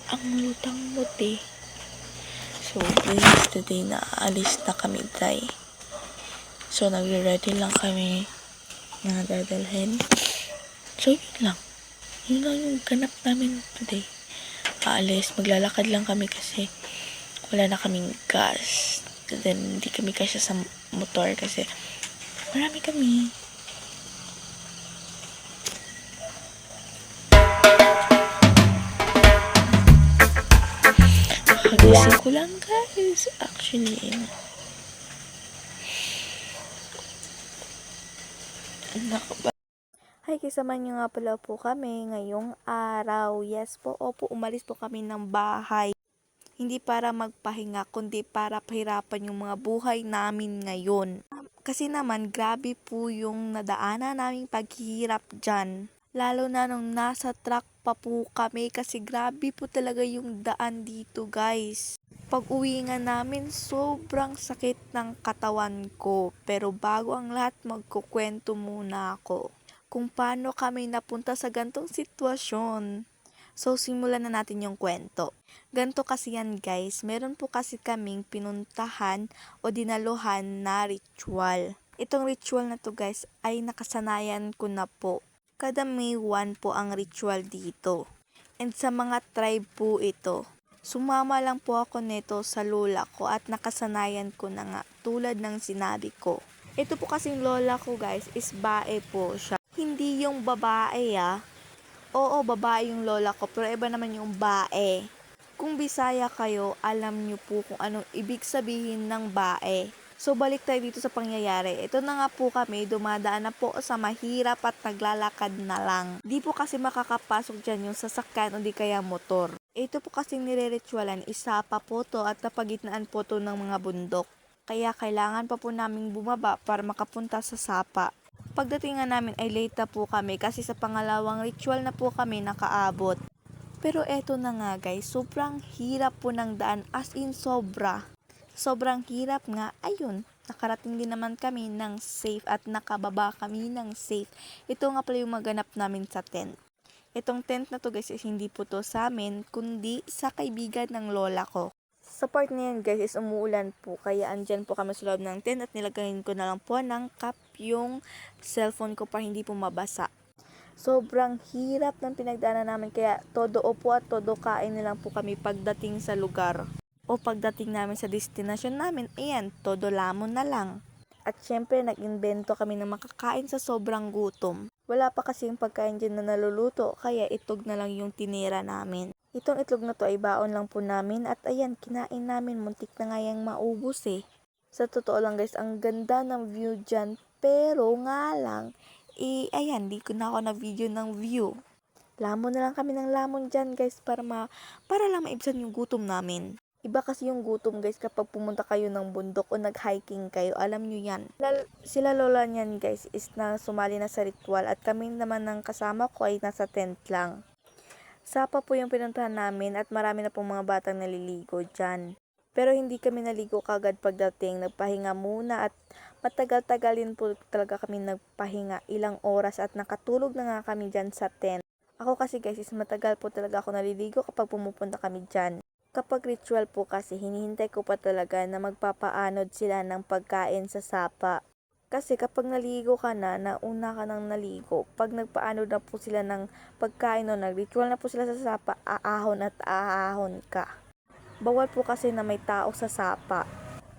ang lutang muti. So, this is the day na aalis na kami, day. So, nagre-ready lang kami na dadalhin. So, yun lang. Yun lang yung ganap namin today. Aalis, maglalakad lang kami kasi wala na kaming gas. Then, hindi kami kasya sa motor kasi marami kami. Kagising ko lang, guys. Actually, Hi, kasama nyo nga pala po kami ngayong araw. Yes po, opo, umalis po kami ng bahay. Hindi para magpahinga, kundi para pahirapan yung mga buhay namin ngayon. Kasi naman, grabe po yung nadaanan naming paghihirap dyan. Lalo na nung nasa truck pa po kami kasi grabe po talaga yung daan dito, guys. Pag uwi nga namin, sobrang sakit ng katawan ko. Pero bago ang lahat, magkukwento muna ako kung paano kami napunta sa gantong sitwasyon. So, simulan na natin yung kwento. Ganto kasi yan, guys. Meron po kasi kaming pinuntahan o dinaluhan na ritual. Itong ritual na to, guys, ay nakasanayan ko na po. Kada May 1 po ang ritual dito. And sa mga tribe po ito. Sumama lang po ako nito sa lola ko at nakasanayan ko na nga tulad ng sinabi ko. Ito po kasing lola ko, guys, is bae po siya. Hindi yung babae Oo, babae yung lola ko, pero iba naman yung bae. Kung Bisaya kayo, alam nyo po kung anong ibig sabihin ng bae. So, balik tayo dito sa pangyayari. Ito na nga po kami, dumadaan na po sa mahirap at naglalakad na lang. Di po kasi makakapasok dyan yung sasakyan o di kaya motor. Ito po kasing nire-ritualan, isa pa po to at napagitnaan po to ng mga bundok. Kaya kailangan pa po naming bumaba para makapunta sa sapa. Pagdating nga namin ay late na po kami kasi sa pangalawang ritual na po kami nakaabot. Pero eto na nga, guys, sobrang hirap po ng daan, as in sobra. Sobrang hirap nga, ayun, nakarating din naman kami ng safe at nakababa kami ng safe. Ito nga pala yung maganap namin sa tent. Itong tent na to, guys, is hindi po to sa amin, kundi sa kaibigan ng lola ko. Sa part na yan, guys, is umuulan po, kaya andyan po kami sa loob ng tent at nilagayin ko na lang po ng cup yung cellphone ko para hindi po mabasa. Sobrang hirap ng pinagdaanan namin, kaya todo opo at todo kain na lang po kami pagdating sa lugar. O pagdating namin sa destinasyon namin, ayan, todo lamon na lang. At syempre, nag-invento kami ng makakain sa sobrang gutom. Wala pa kasi yung pagkain dyan na naluluto, kaya itog na lang yung tinira namin. Itong itlog na to ay baon lang po namin at ayan, kinain namin, muntik na nga yung maubos eh. Sa totoo lang, guys, ang ganda ng view dyan, pero nga lang, ayan, di ko na ako na video ng view. Lamon na lang kami ng lamon dyan, guys, para lang maibsan yung gutom namin. Iba kasi yung gutom, guys, kapag pumunta kayo ng bundok o nag-hiking kayo, alam nyo yan. Sila lola niyan, guys, is na sumali na sa ritual at kami naman ng kasama ko ay nasa tent lang. Sapa po yung pinuntahan namin at marami na pong mga batang naliligo dyan. Pero hindi kami naligo kagad pagdating, nagpahinga muna at matagal-tagalin po talaga kami nagpahinga, ilang oras at nakatulog na nga kami dyan sa tent. Ako kasi, guys, is matagal po talaga ako naliligo kapag pumupunta kami dyan. Kapag ritual po kasi, hinihintay ko pa talaga na magpapaanod sila ng pagkain sa sapa. Kasi kapag naligo ka na, nauna ka nang naligo, pag nagpaanod na po sila ng pagkain o nag-ritual na po sila sa sapa, aahon at aahon ka. Bawal po kasi na may tao sa sapa.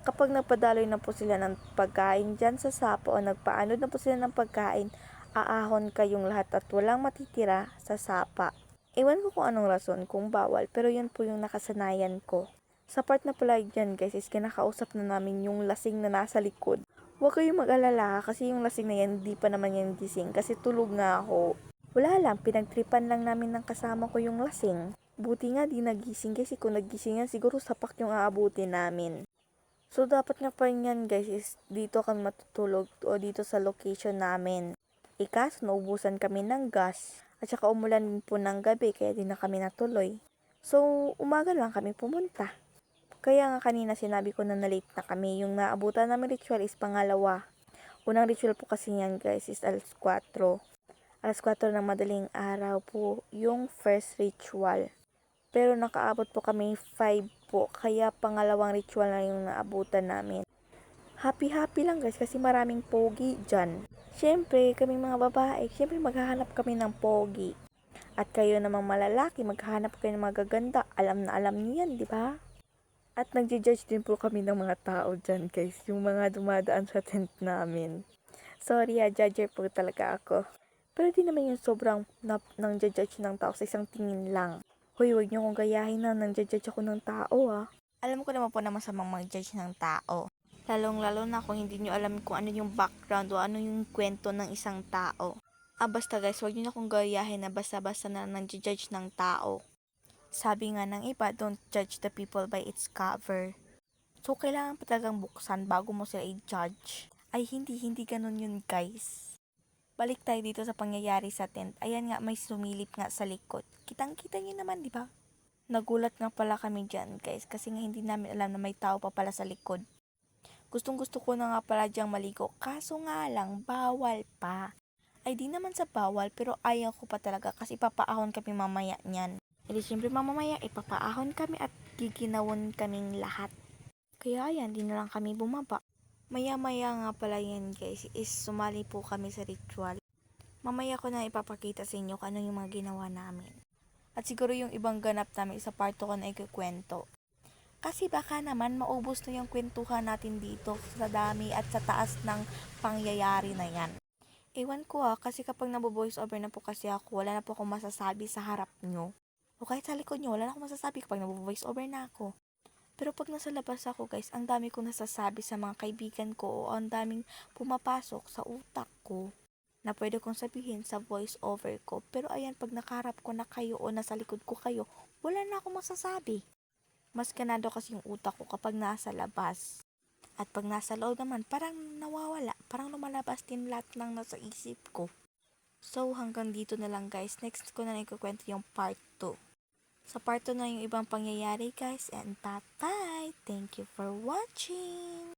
Kapag nagpadaloy na po sila ng pagkain dyan sa sapa o nagpaanod na po sila ng pagkain, aahon kayong lahat at walang matitira sa sapa. Ewan ko kung anong rason kung bawal, pero yun po yung nakasanayan ko. Sa part na pala dyan, guys, is kinakausap na namin yung lasing na nasa likod. Huwag kayong mag-alala kasi yung lasing na yan, hindi pa naman yan gising kasi tulog nga ako. Wala lang, pinagtripan lang namin ng kasama ko yung lasing. Buti nga di nagising kasi kung nagising yan, siguro sapak yung aabutin namin. So, dapat nga pa yan, guys, is dito kami matutulog o dito sa location namin. Ikas, naubusan kami ng gas. At saka umulan din po ng gabi, kaya di na kami natuloy. So, umaga lang kami pumunta. Kaya nga kanina sinabi ko na na-late na kami. Yung naabutan namin ritual is pangalawa. Unang ritual po kasi yan, guys, is alas 4. Alas 4 ng madaling araw po yung first ritual. Pero nakaabot po kami 5 po, kaya pangalawang ritual na yung naabutan namin. Happy-happy lang guys kasi maraming pogi dyan. Siyempre, kaming mga babae, siyempre maghahanap kami ng pogi. At kayo namang malalaki, maghahanap kayo ng mga gaganda. Alam na alam niyo yan, di ba? At nagja-judge din po kami ng mga tao dyan guys, yung mga dumadaan sa tent namin. Sorry judger po talaga ako. Pero di naman yung sobrang nang judge ng tao sa isang tingin lang. Hoy, wag niyo kong gayahin na nang judge ako ng tao Alam ko naman po na masamang mag-judge ng tao. Lalong-lalo na kung hindi nyo alam kung ano yung background o ano yung kwento ng isang tao. Basta guys, wag nyo na kong gayahin na basta-basta na nang judge ng tao. Sabi nga ng iba, don't judge the people by its cover. So, kailangan pa talagang buksan bago mo sila i-judge. Ay, hindi ganun yun guys. Balik tayo dito sa pangyayari sa tent. Ayan nga, may sumilip nga sa likod. Kitang-kita nyo naman, di ba? Nagulat nga pala kami dyan guys, kasi nga hindi namin alam na may tao pa pala sa likod. Gustong-gusto ko na nga pala dyang maligo, kaso nga lang, bawal pa. Ay di naman sa bawal, pero ayaw ko pa talaga kasi papaahon kami mamaya niyan. Hindi siyempre mamamaya, ipapaahon kami at giginawon kaming lahat. Kaya ayan, di na lang kami bumaba. Maya-maya nga pala yan guys, is sumali po kami sa ritual. Mamaya ko na ipapakita sa inyo kung ano yung mga ginawa namin. At siguro yung ibang ganap namin sa part ko na ikukwento. Kasi baka naman maubos na yung kwentuhan natin dito sa dami at sa taas ng pangyayari na yan. Ewan ko kasi kapag nabo-voice over na po kasi ako, wala na po akong masasabi sa harap nyo. O kahit sa likod nyo, wala na akong masasabi kapag nabo-voice over na ako. Pero pag nasa labas ako guys, ang dami kong nasasabi sa mga kaibigan ko o ang daming pumapasok sa utak ko na pwede kong sabihin sa voice over ko. Pero ayan, pag nakaharap ko na kayo o nasa likod ko kayo, wala na akong masasabi. Mas ganado kasi yung utak ko kapag nasa labas. At pag nasa loob naman, parang nawawala. Parang lumalabas din lahat ng nasa isip ko. So, hanggang dito na lang guys. Next ko na ikukwento yung part 2. Sa part 2 na yung ibang pangyayari guys. And bye-bye! Thank you for watching!